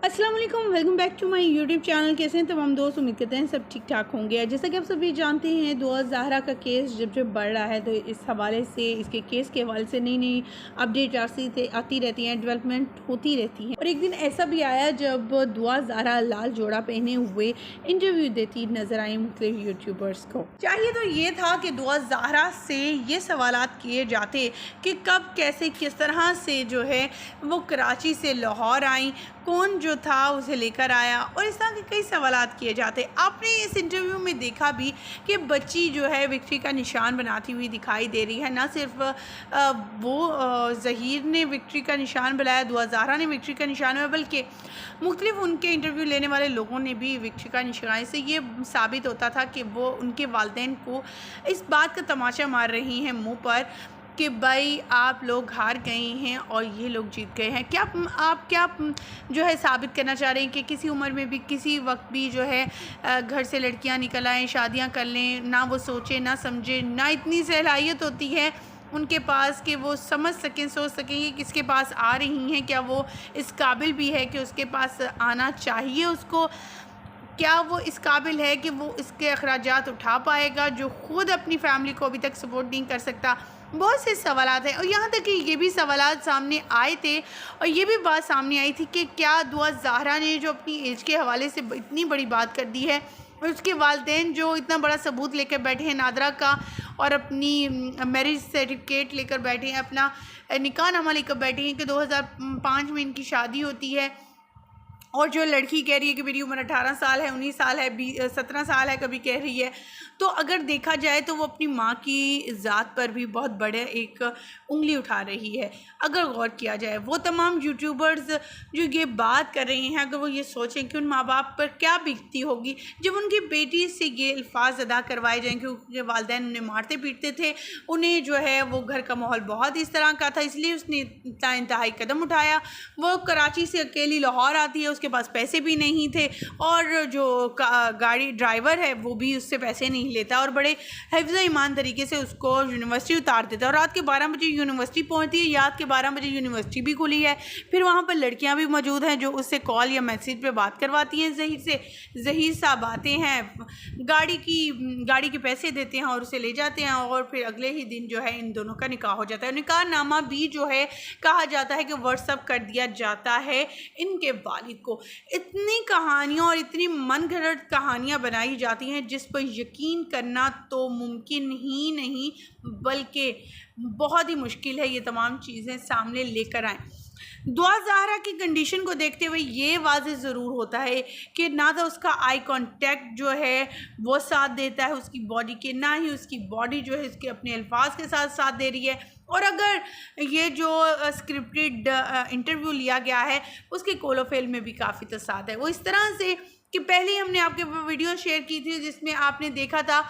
अस्सलाम वालेकुम, welcome back to my YouTube channel. कैसे हैं तमाम दोस्त? उम्मीद करते हैं सब ठीक ठाक होंगे। जैसा कि आप सभी जानते हैं, दुआ ज़हरा का केस जब बढ़ रहा है, तो इस हवाले से, इसके केस के हवाले से नई नई अपडेट आती रहती हैं, डेवलपमेंट होती रहती हैं। और एक दिन ऐसा भी आया जब दुआ ज़हरा लाल जोड़ा पहने हुए इंटरव्यू देती नज़र आई मुख्तलिफ यूट्यूबर्स को। चाहिए तो ये था कि दुआ ज़हरा से ये सवालात किए जाते कि कब, कैसे, किस तरह से जो है वो कराची से लाहौर आई, कौन जो था उसे लेकर आया, और इस तरह के कई सवालात किए जाते। आपने इस इंटरव्यू में देखा भी कि बच्ची जो है विक्ट्री का निशान बनाती हुई दिखाई दे रही है। ना सिर्फ ज़हीर ने विक्ट्री का निशान बनाया, दुआ ज़हरा ने विक्ट्री का निशान बनाया, बल्कि मुख्तलिफ उनके इंटरव्यू लेने वाले लोगों ने भी विक्ट्री का निशान। से ये साबित होता था कि वो उनके वालिदैन को इस बात का तमाशा मार रही हैं मुँह पर कि भाई आप लोग हार गए हैं और ये लोग जीत गए हैं। क्या जो है साबित करना चाह रहे हैं कि किसी उम्र में भी, किसी वक्त भी जो है घर से लड़कियां निकल आएँ, शादियां कर लें, ना वो सोचें, ना समझें, ना इतनी सलाहियत होती है उनके पास कि वो समझ सकें, सोच सकें कि किसके पास आ रही हैं, क्या वो इस काबिल भी है कि उसके पास आना चाहिए उसको, क्या वो इस काबिल है कि वो इसके अखराजात उठा पाएगा, जो ख़ुद अपनी फैमिली को अभी तक सपोर्ट नहीं कर सकता। बहुत से सवालात हैं, और यहाँ तक कि ये भी सवालात सामने आए थे, और ये भी बात सामने आई थी कि क्या दुआ ज़हरा ने जो अपनी एज के हवाले से इतनी बड़ी बात कर दी है, और उसके वालिदैन जो इतना बड़ा सबूत लेकर बैठे हैं नादरा का, और अपनी मैरिज सर्टिफिकेट लेकर बैठे हैं, अपना निकाहनामा लेकर बैठे हैं कि 2005 में इनकी शादी होती है, और जो लड़की कह रही है कि मेरी उम्र 18 साल है, 19 साल है, 17 साल है, कभी कह रही है। तो अगर देखा जाए तो वो अपनी माँ की ज़ात पर भी बहुत बड़े एक उंगली उठा रही है। अगर गौर किया जाए, वो तमाम यूट्यूबर्स जो ये बात कर रहे हैं, अगर वो ये सोचें कि उन माँ बाप पर क्या बीतती होगी जब उनकी बेटी से ये अल्फाज अदा करवाए जाएँ कि उनके वालिदैन उन्हें मारते पीटते थे, उन्हें जो है वो घर का माहौल बहुत इस तरह का था, इसलिए उसने इतना इंतहाई कदम उठाया। वो कराची से अकेली लाहौर आती है, उसके पास पैसे भी नहीं थे, और जो गाड़ी ड्राइवर है वो भी उससे पैसे नहीं लेता, और बड़े हिफ्ज़ ईमान तरीके से उसको यूनिवर्सिटी उतार देता है। और रात के 12 बजे यूनिवर्सिटी पहुंचती है, रात के 12 बजे यूनिवर्सिटी भी खुली है, फिर वहाँ पर लड़कियाँ भी मौजूद हैं जो उससे कॉल या मैसेज पे बात करवाती हैं ज़हीर से। ज़हीर साहब आते हैं, गाड़ी के पैसे देते हैं और उसे ले जाते हैं, और फिर अगले ही दिन जो है इन दोनों का निकाह हो जाता है। निकाहनामा भी जो है कहा जाता है कि व्हाट्सअप कर दिया जाता है इनके वालिद को। इतनी कहानियाँ और इतनी मनगढ़ंत कहानियाँ बनाई जाती हैं जिस पर यकीन करना तो मुमकिन ही नहीं, बल्कि बहुत ही मुश्किल है ये तमाम चीज़ें सामने लेकर आएँ। दुआ ज़हरा की कंडीशन को देखते हुए ये वाज़ेह ज़रूर होता है कि ना तो उसका आई कांटेक्ट जो है वो साथ देता है उसकी बॉडी के, ना ही उसकी बॉडी जो है उसके अपने अल्फाज के साथ साथ दे रही है। और अगर ये जो स्क्रिप्टेड इंटरव्यू लिया गया है उसके कोलोफेल में भी काफ़ी तसाद है। वो इस तरह से कि पहले ही हमने आपके वीडियो शेयर की थी जिसमें आपने देखा था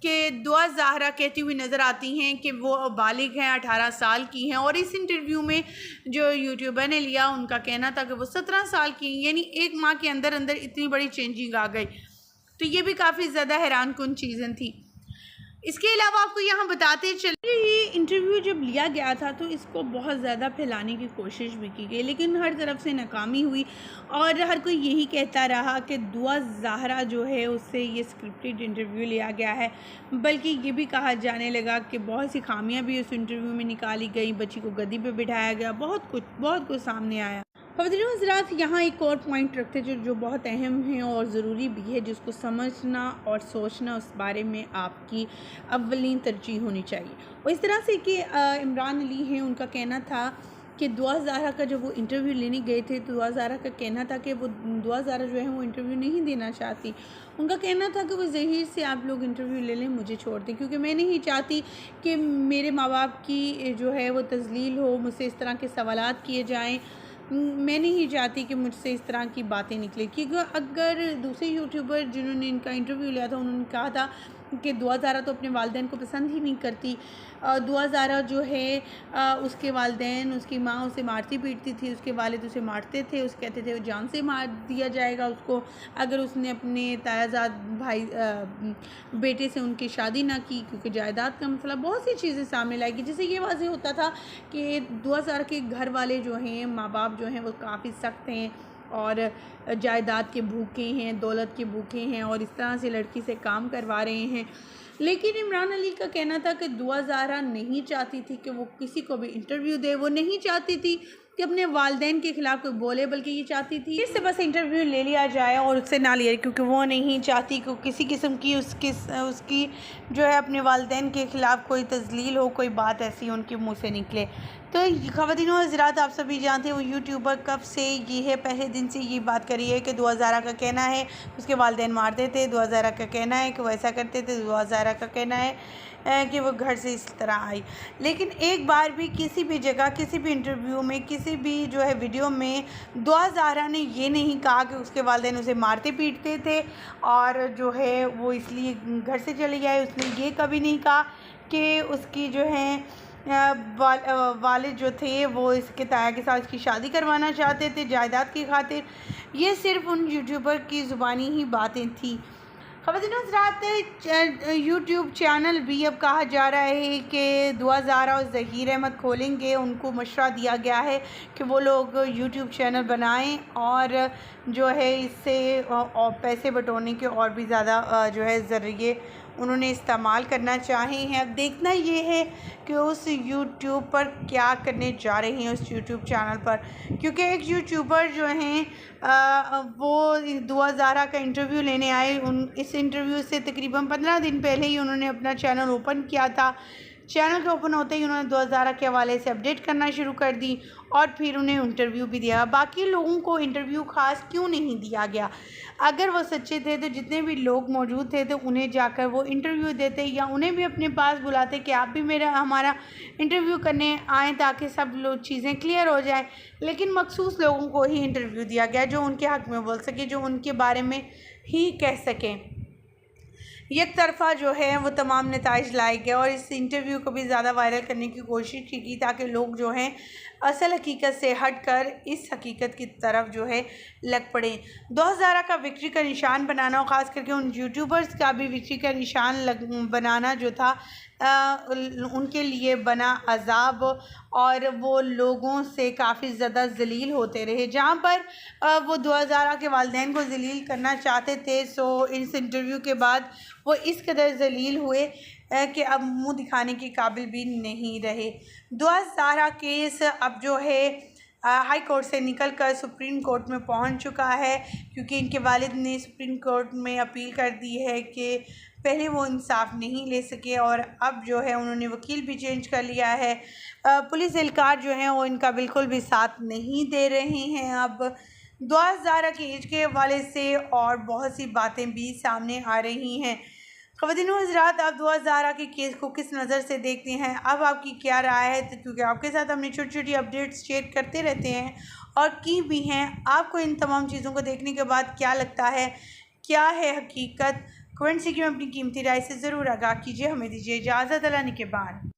कि दुआ ज़हरा कहती हुई नज़र आती हैं कि वो बालिग हैं, 18 साल की हैं, और इस इंटरव्यू में जो यूट्यूबर ने लिया उनका कहना था कि वो 17 साल की, यानी एक माह के अंदर अंदर इतनी बड़ी चेंजिंग आ गई। तो ये भी काफ़ी ज़्यादा हैरानकुन चीज़ें थी। इसके अलावा आपको यहाँ बताते चले, ये इंटरव्यू जब लिया गया था तो इसको बहुत ज़्यादा फैलाने की कोशिश भी की गई, लेकिन हर तरफ से नाकामी हुई, और हर कोई यही कहता रहा कि दुआ ज़हरा जो है उससे ये स्क्रिप्टेड इंटरव्यू लिया गया है। बल्कि ये भी कहा जाने लगा कि बहुत सी खामियां भी उस इंटरव्यू में निकाली गई, बच्ची को गद्दी पे बिठाया गया, बहुत कुछ सामने आया। ख़वातीन हज़रात, यहाँ एक और पॉइंट रखते जो बहुत अहम है और ज़रूरी भी है, जिसको समझना और सोचना उस बारे में आपकी अव्वलीन तरजीह होनी चाहिए। और इस तरह से कि इमरान अली हैं, उनका कहना था कि दुआ ज़हरा का जब वो इंटरव्यू लेने गए थे तो दुआ ज़हरा का कहना था कि वो दुआ ज़हरा जो है वो इंटरव्यू नहीं देना चाहती। उनका कहना था कि वो ज़हीर से आप लोग इंटरव्यू ले लें, मुझे छोड़ दें, क्योंकि मैं नहीं चाहती कि मेरे माँ बाप की जो है वो तज़लील हो, मुझसे इस तरह के सवालात किए जाएँ, मैं नहीं चाहती कि मुझसे इस तरह की बातें निकले। क्योंकि अगर दूसरे यूट्यूबर जिन्होंने इनका इंटरव्यू लिया था उन्होंने कहा था कि दुआ ज़हरा तो अपने वालिदैन को पसंद ही नहीं करती, दुआ ज़हरा जो है उसके वालिदैन, उसकी माँ उसे मारती पीटती थी, उसके वालिद उसे मारते थे, उसे कहते थे वो जान से मार दिया जाएगा उसको अगर उसने अपने तायाज़ाद भाई बेटे से उनकी शादी ना की, क्योंकि जायदाद का मसला, बहुत सी चीज़ें सामने लाएगी, जिससे ये वाज़ेह होता था कि दुआ ज़हरा के घर वाले जो हैं, माँ बाप जो हैं, वो काफ़ी सख्त हैं, और जायदाद के भूखे हैं, दौलत के भूखे हैं और इस तरह से लड़की से काम करवा रहे हैं। लेकिन इमरान अली का कहना था कि दुआ ज़हरा नहीं चाहती थी कि वो किसी को भी इंटरव्यू दे, वो नहीं चाहती थी कि अपने वालिदैन के ख़िलाफ़ कोई बोले, बल्कि ये चाहती थी इससे बस इंटरव्यू ले लिया जाए और उससे ना लिया, क्योंकि वो नहीं चाहती कि किसी किस्म की उसकी जो है अपने वालिदैन के ख़िलाफ़ कोई तज़लील हो, कोई बात ऐसी उनके मुँह से निकले। तो ख़वातीन व हज़रात, आप सभी जानते हैं वो यूट्यूबर कब से ये है, पहले दिन से ये बात करी है कि दुआ ज़हरा का कहना है उसके वालिदैन मारते थे, दुआ ज़हरा का कहना है कि वो ऐसा करते थे, दुआ ज़हरा का कहना है कि वो घर से इस तरह आई। लेकिन एक बार भी किसी भी जगह, किसी भी इंटरव्यू में, किसी भी जो है वीडियो में दुआ ज़हरा ने ये नहीं कहा कि उसके वालिदैन उसे मारते पीटते थे और जो है वो इसलिए घर से चले गए। उसने ये कभी नहीं कहा कि उसकी जो है वालिद जो थे वो इसके ताया के साथ इसकी शादी करवाना चाहते थे जायदाद की खातिर। ये सिर्फ उन यूट्यूबर की ज़ुबानी ही बातें थी। ख़वातीन व हज़रात, यूट्यूब चैनल भी अब कहा जा रहा है कि दुआ ज़हरा और ज़हीर अहमद खोलेंगे। उनको मशवरा दिया गया है कि वो लोग यूट्यूब चैनल बनाएं और जो है इससे और पैसे बटोरने के और भी ज़्यादा जो है ज़रिए उन्होंने इस्तेमाल करना चाहे हैं। अब देखना ये है कि उस यूट्यूब पर क्या करने जा रहे हैं उस यूट्यूब चैनल पर, क्योंकि एक यूट्यूबर जो हैं वो दुआ ज़हरा का इंटरव्यू लेने आए। इस इंटरव्यू से तकरीबन 15 दिन पहले ही उन्होंने अपना चैनल ओपन किया था। चैनल के ओपन होते ही उन्होंने दुआ ज़हरा के हवाले से अपडेट करना शुरू कर दी और फिर उन्हें इंटरव्यू भी दिया। बाकी लोगों को इंटरव्यू ख़ास क्यों नहीं दिया गया? अगर वो सच्चे थे तो जितने भी लोग मौजूद थे तो उन्हें जाकर वो इंटरव्यू देते या उन्हें भी अपने पास बुलाते कि आप भी हमारा इंटरव्यू करने आएँ ताकि सब लोग चीज़ें क्लियर हो जाए। लेकिन मखसूस लोगों को ही इंटरव्यू दिया गया जो उनके हक़ में बोल सके, जो उनके बारे में ही कह सकें। एक तरफ़ा जो है वो तमाम नताइज लाए गए और इस इंटरव्यू को भी ज़्यादा वायरल करने की कोशिश की ताकि लोग जो हैं असल हकीकत से हट कर इस हकीकत की तरफ जो है लग पड़े। दुआ ज़हरा का विक्ट्री का निशान बनाना और ख़ास करके उन यूट्यूबर्स का भी विक्ट्री का निशान बनाना जो था उनके लिए बना अज़ाब और वो लोगों से काफ़ी ज़्यादा ज़लील होते रहे। जहाँ पर वो दुआ ज़हरा के वालिदैन को ज़लील करना चाहते थे, सो इस इंटरव्यू के बाद वो इस कदर ज़लील हुए कि अब मुंह दिखाने के काबिल भी नहीं रहे। दुआ ज़हरा केस अब जो है हाई कोर्ट से निकल कर सुप्रीम कोर्ट में पहुंच चुका है, क्योंकि इनके वालिद ने सुप्रीम कोर्ट में अपील कर दी है कि पहले वो इंसाफ नहीं ले सके और अब जो है उन्होंने वकील भी चेंज कर लिया है। पुलिस एहलकार जो हैं वो इनका बिल्कुल भी साथ नहीं दे रहे हैं। अब दुआ ज़हरा की एज के हवाले से और बहुत सी बातें भी सामने आ रही हैं। ख़वातीन व हज़रात, आप दुआ ज़हरा के केस को किस नज़र से देखते हैं? अब आपकी क्या राय है? तो क्योंकि आपके साथ हमने छोटी छोटी अपडेट्स शेयर करते रहते हैं और की भी हैं। आपको इन तमाम चीज़ों को देखने के बाद क्या लगता है, क्या है हकीकत? कमेंट सेक्शन में अपनी कीमती राय से ज़रूर आगाह कीजिए। हमें दीजिए इजाज़त। अल्लाह निगहबान।